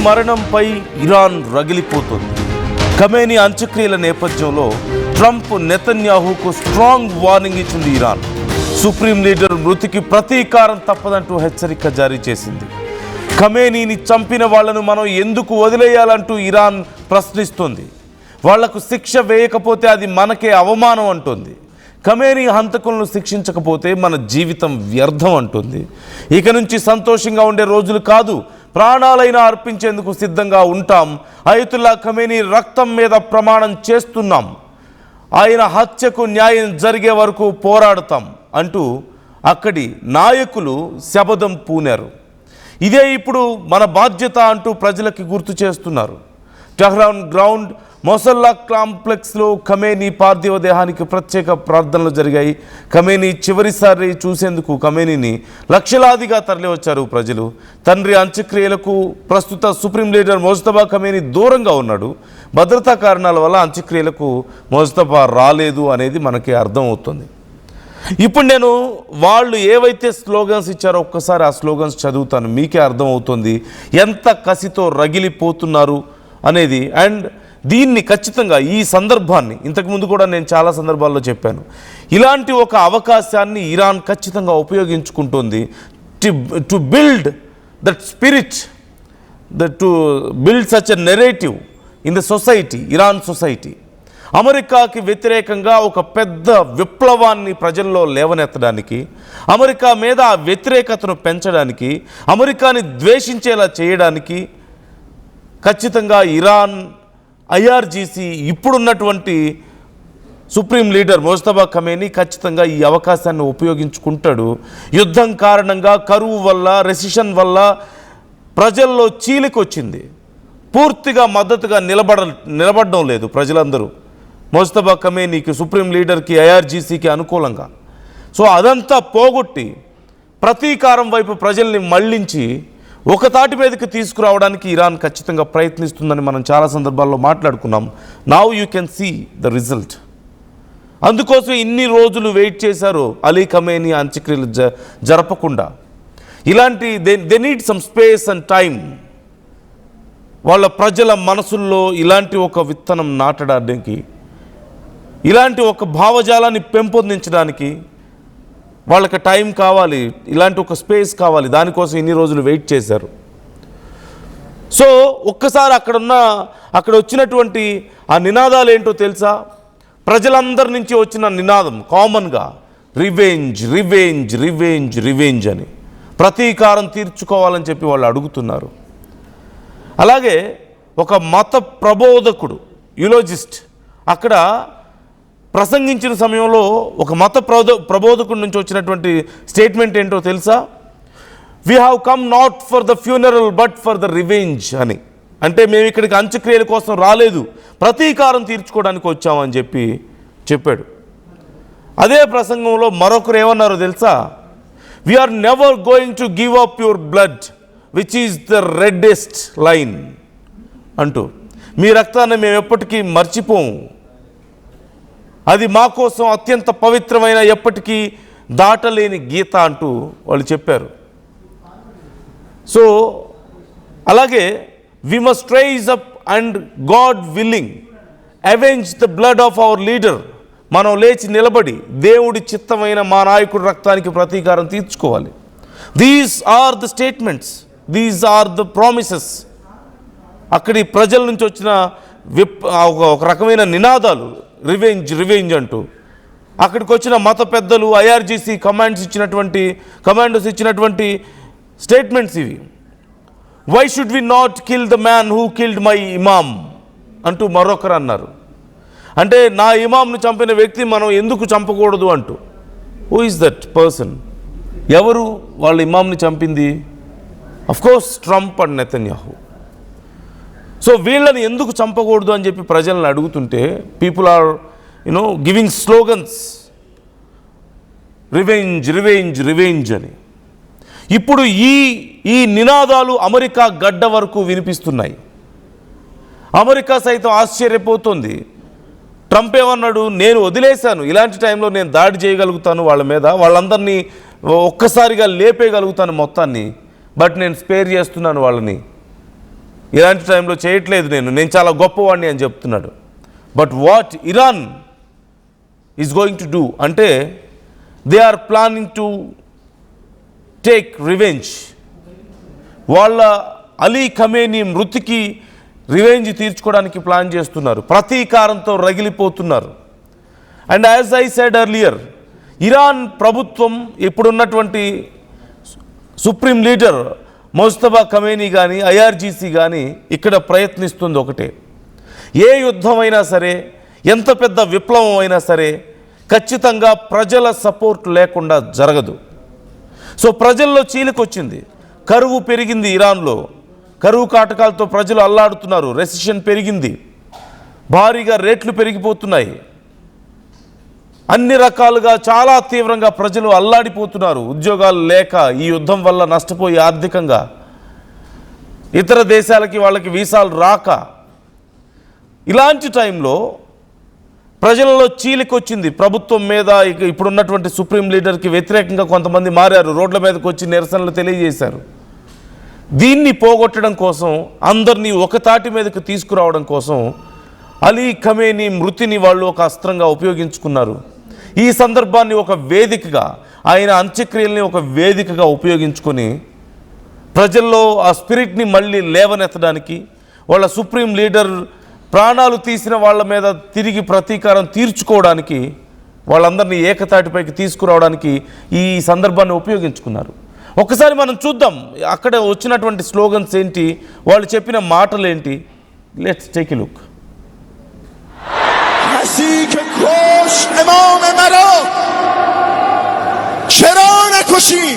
మరణంపై Iran రగిలిపోతుంది. Khamenei అంత్యక్రియల నేపథ్యంలో Trump నెతన్యాహుకు strong warning ఇచ్చింది Iran. Supreme leader మృతికి ప్రతీకారం తప్పదంటూ హెచ్చరిక జారీ చేసింది. ఖమేనీని చంపిన వాళ్లను మనం ఎందుకు వదిలేయాలంటూ ఇరాన్ ప్రశ్నిస్తుంది. వాళ్లకు శిక్ష వేయకపోతే అది మనకే అవమానం అంటుంది. ఖమేనీ హంతకులను శిక్షించకపోతే మన జీవితం వ్యర్థం అంటుంది. ఇక నుంచి సంతోషంగా ఉండే రోజులు కాదు, ప్రాణాలైనా అర్పించేందుకు సిద్ధంగా ఉంటాం. అయతుల్లా ఖమేనీ రక్తం మీద ప్రమాణం చేస్తున్నాం. ఆయన హత్యకు న్యాయం జరిగే వరకు పోరాడతాం అంటూ అక్కడి నాయకులు శపథం పూనారు. ఇదే ఇప్పుడు మన బాధ్యత అంటూ ప్రజలకి గుర్తు చేస్తున్నారు. టెహ్రాన్ గ్రౌండ్ మొసల్లా కాంప్లెక్స్లో ఖమేనీ పార్థివ దేహానికి ప్రత్యేక ప్రార్థనలు జరిగాయి. ఖమేనీ చివరిసారి చూసేందుకు ఖమేనీని లక్షలాదిగా తరలివచ్చారు ప్రజలు. తండ్రి అంత్యక్రియలకు ప్రస్తుత సుప్రీం లీడర్ మొజ్తబా ఖమేనీ దూరంగా ఉన్నాడు. భద్రతా కారణాల వల్ల అంత్యక్రియలకు మొజ్తబా రాలేదు అనేది మనకి అర్థమవుతుంది. ఇప్పుడు నేను వాళ్ళు ఏవైతే స్లోగన్స్ ఇచ్చారో ఒక్కసారి ఆ స్లోగన్స్ చదువుతాను, మీకే అర్థమవుతుంది ఎంత కసితో రగిలిపోతున్నారు అనేది. అండ్ దీన్ని ఖచ్చితంగా ఈ సందర్భాన్ని ఇంతకుముందు కూడా నేను చాలా సందర్భాల్లో చెప్పాను, ఇలాంటి ఒక అవకాశాన్ని ఇరాన్ ఖచ్చితంగా ఉపయోగించుకుంటుంది. To build that spirit, to build such a narrative in the society, Iran society. అమెరికాకి వ్యతిరేకంగా ఒక పెద్ద విప్లవాన్ని ప్రజల్లో లేవనెత్తడానికి, అమెరికా మీద ఆ వ్యతిరేకతను పెంచడానికి, అమెరికాని ద్వేషించేలా చేయడానికి ఖచ్చితంగా ఇరాన్ ఐఆర్జీసీ ఇప్పుడున్నటువంటి సుప్రీం లీడర్ మొజ్తబా ఖమేనీ ఖచ్చితంగా ఈ అవకాశాన్ని ఉపయోగించుకుంటాడు. యుద్ధం కారణంగా, కరువు వల్ల, రెసిషన్ వల్ల ప్రజల్లో చీలికొచ్చింది. పూర్తిగా మద్దతుగా నిలబడడం లేదు ప్రజలందరూ మొజ్తబా ఖమేనీకి, సుప్రీం లీడర్కి, ఐఆర్జీసీకి అనుకూలంగా. సో అదంతా పోగొట్టి ప్రతీకారం వైపు ప్రజల్ని మళ్లించి ఒక తాటి మీదకి తీసుకురావడానికి ఇరాన్ ఖచ్చితంగా ప్రయత్నిస్తుందని మనం చాలా సందర్భాల్లో మాట్లాడుకున్నాం. Now you can see the result. అందుకోసం ఇన్ని రోజులు వెయిట్ చేశారు అలీ ఖమేనీ అంత్యక్రియలు జరపకుండా. ఇలాంటి they need some space and time. వాళ్ళ ప్రజల మనసుల్లో ఇలాంటి ఒక విత్తనం నాటడానికి, ఇలాంటి ఒక భావజాలాన్ని పెంపొందించడానికి వాళ్ళకి టైం కావాలి, ఇలాంటి ఒక స్పేస్ కావాలి. దానికోసం ఇన్ని రోజులు వెయిట్ చేశారు. సో ఒక్కసారి అక్కడ వచ్చినటువంటి ఆ నినాదాలు ఏంటో తెలుసా? ప్రజలందరి నుంచి వచ్చిన నినాదం కామన్గా రివెంజ్, రివెంజ్, రివెంజ్, రివెంజ్ అని, ప్రతీకారం తీర్చుకోవాలని చెప్పి వాళ్ళు అడుగుతున్నారు. అలాగే ఒక మత ప్రబోధకుడు, యూలోజిస్ట్ అక్కడ ప్రసంగించిన సమయంలో ఒక మత ప్రబోధకుడి నుంచి వచ్చినటువంటి స్టేట్మెంట్ ఏంటో తెలుసా? We have come not for the funeral but for the revenge అని. అంటే మేము ఇక్కడికి అంత్యక్రియల కోసం రాలేదు, ప్రతీకారం తీర్చుకోవడానికి వచ్చామని చెప్పాడు. అదే ప్రసంగంలో మరొకరు ఏమన్నారో తెలుసా? We are never going to give up your blood which is the reddest line అంటూ, మీ రక్తాన్ని మేము ఎప్పటికీ మర్చిపోము, అది మా కోసం అత్యంత పవిత్రమైన, ఎప్పటికీ దాటలేని గీత అంటూ వాళ్ళు చెప్పారు. సో అలాగే we must rise up and God willing avenge the blood of our leader. మనం లేచి నిలబడి దేవుడి చిత్తమైన మా నాయకుడి రక్తానికి ప్రతీకారం తీర్చుకోవాలి. These are the statements, these are the promises. అక్కడి ప్రజల నుంచి వచ్చిన ఒక రకమైన నినాదాలు, రివెంజ్, రివెంజ్ అంటూ. అక్కడికి వచ్చిన మత పెద్దలు, ఐఆర్జీసీ కమాండర్స్ ఇచ్చినటువంటి స్టేట్మెంట్స్ ఇవి. Why should we not kill the man who killed my imam అంటూ మరొకరు అన్నారు. అంటే నా ఇమాంను చంపిన వ్యక్తి మనం ఎందుకు చంపకూడదు అంటూ. Who is that person? ఎవరు వాళ్ళ ఇమాంని చంపింది? Of course Trump and Netanyahu. So వీళ్ళని ఎందుకు చంపకూడదు అని చెప్పి ప్రజలను అడుగుతుంటే people are giving slogans, revenge, revenge, revenge అని. ఇప్పుడు ఈ నినాదాలు అమెరికా గడ్డ వరకు వినిపిస్తున్నాయి. అమెరికా సైతం ఆశ్చర్యపోతుంది. ట్రంప్ ఏమన్నాడు? నేను వదిలేశాను, ఇలాంటి టైంలో నేను దాడి చేయగలుగుతాను వాళ్ళ మీద, వాళ్ళందరినీ ఒక్కసారిగా లేపేయగలుగుతాను మొత్తాన్ని, బట్ నేను స్పేర్ చేస్తున్నాను వాళ్ళని. ఇలాంటి టైంలో చేయట్లేదు, నేను చాలా గొప్పవాడిని అని చెప్తున్నాడు. But what Iran is going to do అంటే they are planning to take revenge. వాళ్ళ అలీ ఖమేనీ మృతికి రివెంజ్ తీర్చుకోవడానికి ప్లాన్ చేస్తున్నారు, ప్రతీకారంతో రగిలిపోతున్నారు. And as I said earlier, Iran ప్రభుత్వం ఇప్పుడున్నటువంటి సుప్రీం లీడర్ ముజ్తబా ఖమేనీ కానీ ఐఆర్జీసీ కానీ ఇక్కడ ప్రయత్నిస్తుంది ఒకటే, ఏ యుద్ధమైనా సరే, ఎంత పెద్ద విప్లవం అయినా సరే ఖచ్చితంగా ప్రజల సపోర్ట్ లేకుండా జరగదు. సో ప్రజల్లో చీలికొచ్చింది, కరువు పెరిగింది ఇరాన్లో, కరువు కాటకాలతో ప్రజలు అల్లాడుతున్నారు, రెసిషన్ పెరిగింది, భారీగా రేట్లు పెరిగిపోతున్నాయి, అన్ని రకాలుగా చాలా తీవ్రంగా ప్రజలు అల్లాడిపోతున్నారు, ఉద్యోగాలు లేక, ఈ యుద్ధం వల్ల నష్టపోయి ఆర్థికంగా, ఇతర దేశాలకి వాళ్ళకి వీసాలు రాక, ఇలాంటి టైంలో ప్రజలలో చీలికొచ్చింది ప్రభుత్వం మీద. ఇప్పుడున్నటువంటి సుప్రీం లీడర్కి వ్యతిరేకంగా కొంతమంది మారారు, రోడ్ల మీదకి వచ్చి నిరసనలు తెలియజేశారు. దీన్ని పోగొట్టడం కోసం, అందరినీ ఒక తాటి మీదకు తీసుకురావడం కోసం అలీ ఖమేనీ మృతిని వాళ్ళు ఒక అస్త్రంగా ఉపయోగించుకున్నారు. ఈ సందర్భాన్ని ఒక వేదికగా, ఆయన అంత్యక్రియల్ని ఒక వేదికగా ఉపయోగించుకొని ప్రజల్లో ఆ స్పిరిట్ని మళ్ళీ లేవనెత్తడానికి, వాళ్ళ సుప్రీం లీడర్ ప్రాణాలు తీసిన వాళ్ళ మీద తిరిగి ప్రతీకారం తీర్చుకోవడానికి, వాళ్ళందరినీ ఏకతాటిపైకి తీసుకురావడానికి ఈ సందర్భాన్ని ఉపయోగించుకున్నారు. ఒకసారి మనం చూద్దాం అక్కడ వచ్చినటువంటి స్లోగన్స్ ఏంటి, వాళ్ళు చెప్పిన మాటలు ఏంటి. Let's take a look. کسی که کش امام مرا چرا نکشی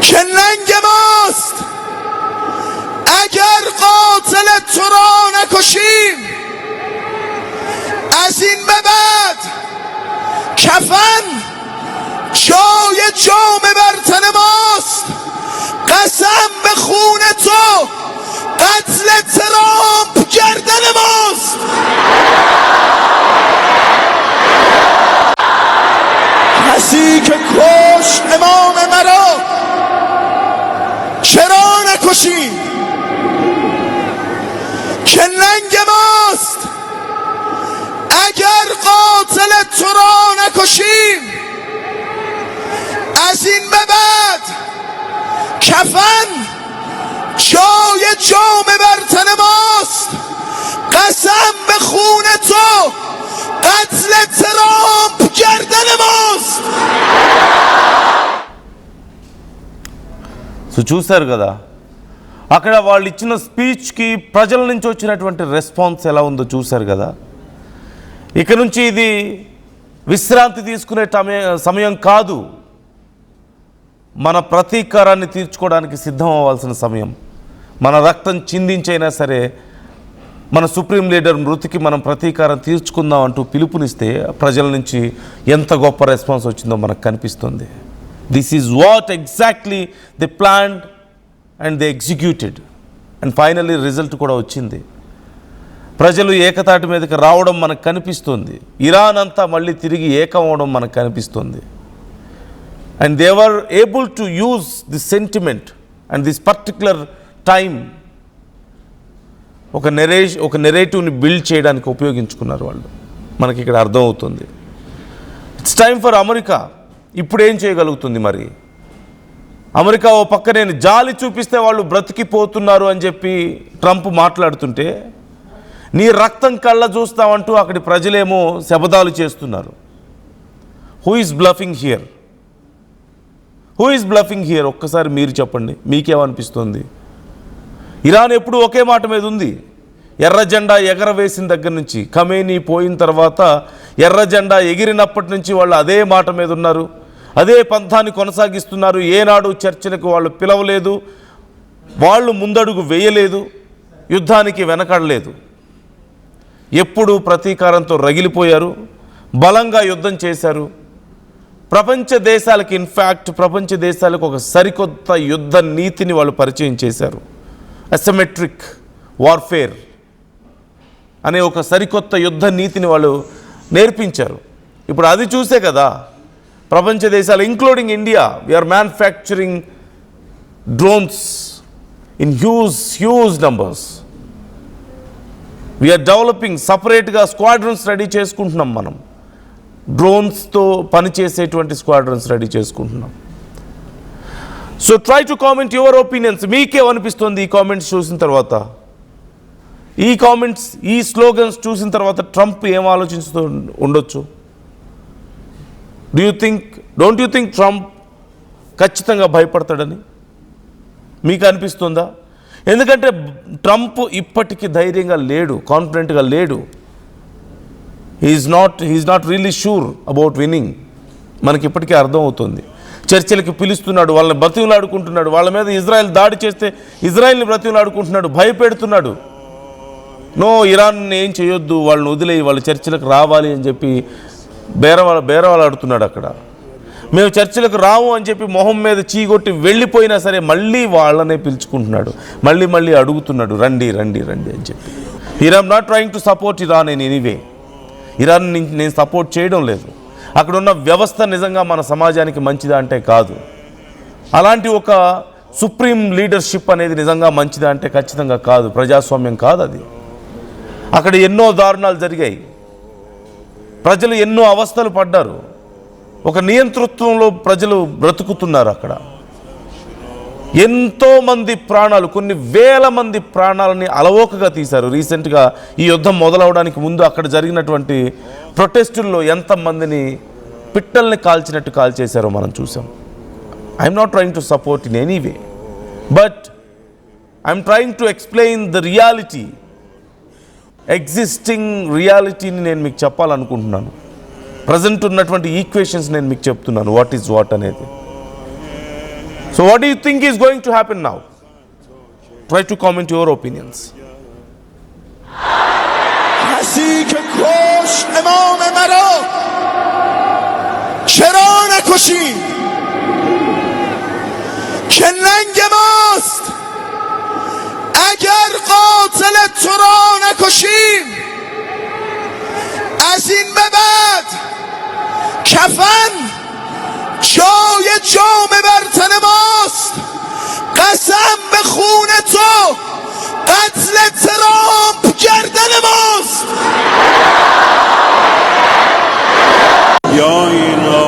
که ننگ ماست اگر قاتل تو را نکشیم از این به بعد کفن جای جام بر تن ماست قسم به خون تو قتل ترامپ گردن ماست کسی که کشت امام مرا چرا نکشی که ننگ ماست اگر قاتل تو را نکشیم از این به بعد کفن جای جام بر تن ماست قسم به خون تو قتل ترامپ گردن ماست. So చూశారు కదా అక్కడ వాళ్ళు ఇచ్చిన స్పీచ్కి ప్రజల నుంచి వచ్చినటువంటి రెస్పాన్స్ ఎలా ఉందో చూశారు కదా. ఇక నుంచి ఇది విశ్రాంతి తీసుకునే సమయం కాదు, మన ప్రతీకారాన్ని తీర్చుకోవడానికి సిద్ధం అవ్వాల్సిన సమయం. మన రక్తం చిందించైనా సరే మన సుప్రీం లీడర్ మృతికి మనం ప్రతీకారం తీర్చుకుందాం అంటూ పిలుపునిస్తే ప్రజల నుంచి ఎంత గొప్ప రెస్పాన్స్ వచ్చిందో మనకు కనిపిస్తుంది. This is what exactly the planned and the executed and finally result కూడా వచ్చింది. ప్రజలు ఏకతాటి మీదకి రావడం మనకు కనిపిస్తుంది, ఇరాన్ అంతా మళ్ళీ తిరిగి ఏకం అవడం మనకు కనిపిస్తుంది. And they were able to use the sentiment and this particular time ఒక నెరేటివ్ని బిల్డ్ చేయడానికి ఉపయోగించుకున్నారు వాళ్ళు. మనకి ఇక్కడ అర్థమవుతుంది. It's time for America. ఇప్పుడు ఏం చేయగలుగుతుంది మరి అమెరికా? ఓ పక్క నేను జాలి చూపిస్తే వాళ్ళు బ్రతికిపోతున్నారు అని చెప్పి ట్రంప్ మాట్లాడుతుంటే, నీ రక్తం కళ్ళ చూస్తామంటూ అక్కడి ప్రజలేమో శపథాలు చేస్తున్నారు. Who is bluffing here? Who is bluffing here? ఒక్కసారి మీరు చెప్పండి, మీకేమనిపిస్తుంది? ఇరాన్ ఎప్పుడు ఒకే మాట మీద ఉంది. ఎర్ర జెండా ఎగరవేసిన దగ్గర నుంచి, ఖమేనీ పోయిన తర్వాత ఎర్ర జెండా ఎగిరినప్పటి నుంచి వాళ్ళు అదే మాట మీద ఉన్నారు, అదే పంథాన్ని కొనసాగిస్తున్నారు. ఏనాడు చర్చలకు వాళ్ళు పిలవలేదు, వాళ్ళు ముందడుగు వేయలేదు, యుద్ధానికి వెనకడలేదు. ఎప్పుడు ప్రతీకారంతో రగిలిపోయారు, బలంగా యుద్ధం చేశారు. ప్రపంచ దేశాలకి, ఇన్ఫ్యాక్ట్ ప్రపంచ దేశాలకు ఒక సరికొత్త యుద్ధ నీతిని వాళ్ళు పరిచయం చేశారు. అసిమెట్రిక్ వార్ఫేర్ అనే ఒక సరికొత్త యుద్ధ నీతిని వాళ్ళు నేర్పించారు. ఇప్పుడు అది చూసే కదా ప్రపంచ దేశాలు including India, we are manufacturing drones. in huge numbers. We are developing సపరేట్గా స్క్వాడ్రన్స్ రెడీ చేసుకుంటున్నాం. మనం డ్రోన్స్తో పనిచేసేటువంటి స్క్వాడ్రన్స్ రెడీ చేసుకుంటున్నాం. So try to comment your opinions. మీకేమనిపిస్తుంది ఈ కామెంట్స్ చూసిన తర్వాత? ఈ కామెంట్స్, ఈ స్లోగన్స్ చూసిన తర్వాత ట్రంప్ ఏం ఆలోచిస్తూ ఉండొచ్చు? డోంట్ యూ థింక్ ట్రంప్ ఖచ్చితంగా భయపడతాడని మీకు అనిపిస్తుందా? ఎందుకంటే ట్రంప్ ఇప్పటికీ ధైర్యంగా లేడు, కాన్ఫిడెంట్గా లేడు. He is not really sure about winning. మనకి ఇప్పటికీ అర్థం అవుతుంది. చర్చలకి పిలుస్తున్నాడు, వాళ్ళని బ్రతిమలాడుకుంటున్నాడు. వాళ్ళ మీద ఇజ్రాయెల్ దాడి చేస్తే ఇజ్రాయెల్ని బ్రతిమలాడుకుంటున్నాడు, భయపెడుతున్నాడు. నో, ఇరాన్ ఏం చేయొద్దు, వాళ్ళని వదిలేయి, వాళ్ళు చర్చలకు రావాలి అని చెప్పి బేరవాలాడుతున్నాడు అక్కడ. మేము చర్చలకు రాము అని చెప్పి మొహం మీద చీగొట్టి వెళ్ళిపోయినా సరే మళ్ళీ వాళ్ళనే పిలుచుకుంటున్నాడు, మళ్ళీ అడుగుతున్నాడు, రండి రండి రండి అని చెప్పి. I'm not trying to support Iran in anyway. Iran నేను సపోర్ట్ చేయడం లేదు. అక్కడ ఉన్న వ్యవస్థ నిజంగా మన సమాజానికి మంచిదా అంటే కాదు. అలాంటి ఒక సుప్రీం లీడర్షిప్ అనేది నిజంగా మంచిదా అంటే ఖచ్చితంగా కాదు. ప్రజాస్వామ్యం కాదు అది. అక్కడ ఎన్నో దారుణాలు జరిగాయి, ప్రజలు ఎన్నో అవస్థలు పడ్డారు. ఒక నియంతృత్వంలో ప్రజలు బ్రతుకుతున్నారు. అక్కడ ఎంతోమంది ప్రాణాలు, కొన్ని వేల మంది ప్రాణాలని అలవోకగా తీశారు. రీసెంట్గా ఈ యుద్ధం మొదలవడానికి ముందు అక్కడ జరిగినటువంటి ప్రొటెస్టుల్లో ఎంతమందిని పిట్టల్ని కాల్చినట్టు కాల్చేశారో మనం చూసాం. I'm not trying to support in any way, but I'm trying to explain the reality, existing రియాలిటీని నేను మీకు చెప్పాలనుకుంటున్నాను. ప్రజెంట్ ఉన్నటువంటి ఈక్వేషన్స్ నేను మీకు చెప్తున్నాను, వాట్ ఈజ్ వాట్ అనేది. So what do you think is going to happen now? Try to comment your opinions. کسی که کشت امام مرا چرا نکشی؟ که ننگ ماست اگر قاتل تو را نکشیم. از این به بعد کفن جای جام بر تن ماست. قسم به خون تو قتل ترامپ گردن ماست. یا اینا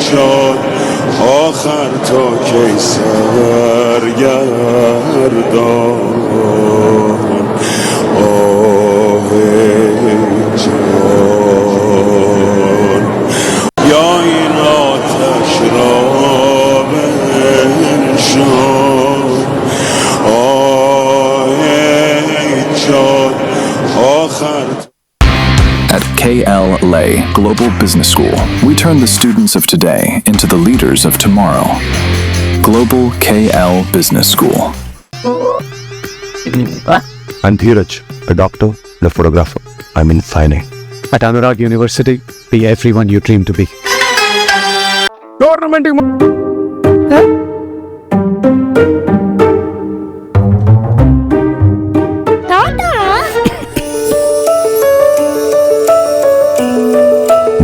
جان آخر تا کی سرگردان. At KLA Global Business School, we turn the students of today into the leaders of tomorrow. Global KL Business School. I'm Dheeraj, a doctor and a photographer. I'm in fine art. At Anurag University, be everyone you dream to be. Tournament.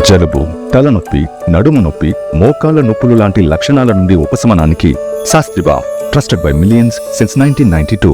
జలుబు, తలనొప్పి, నడుము నొప్పి, మోకాళ్ళ నొప్పులు లాంటి లక్షణాల నుండి ఉపశమనానికి శాస్త్రిబా, trusted by millions since 1992.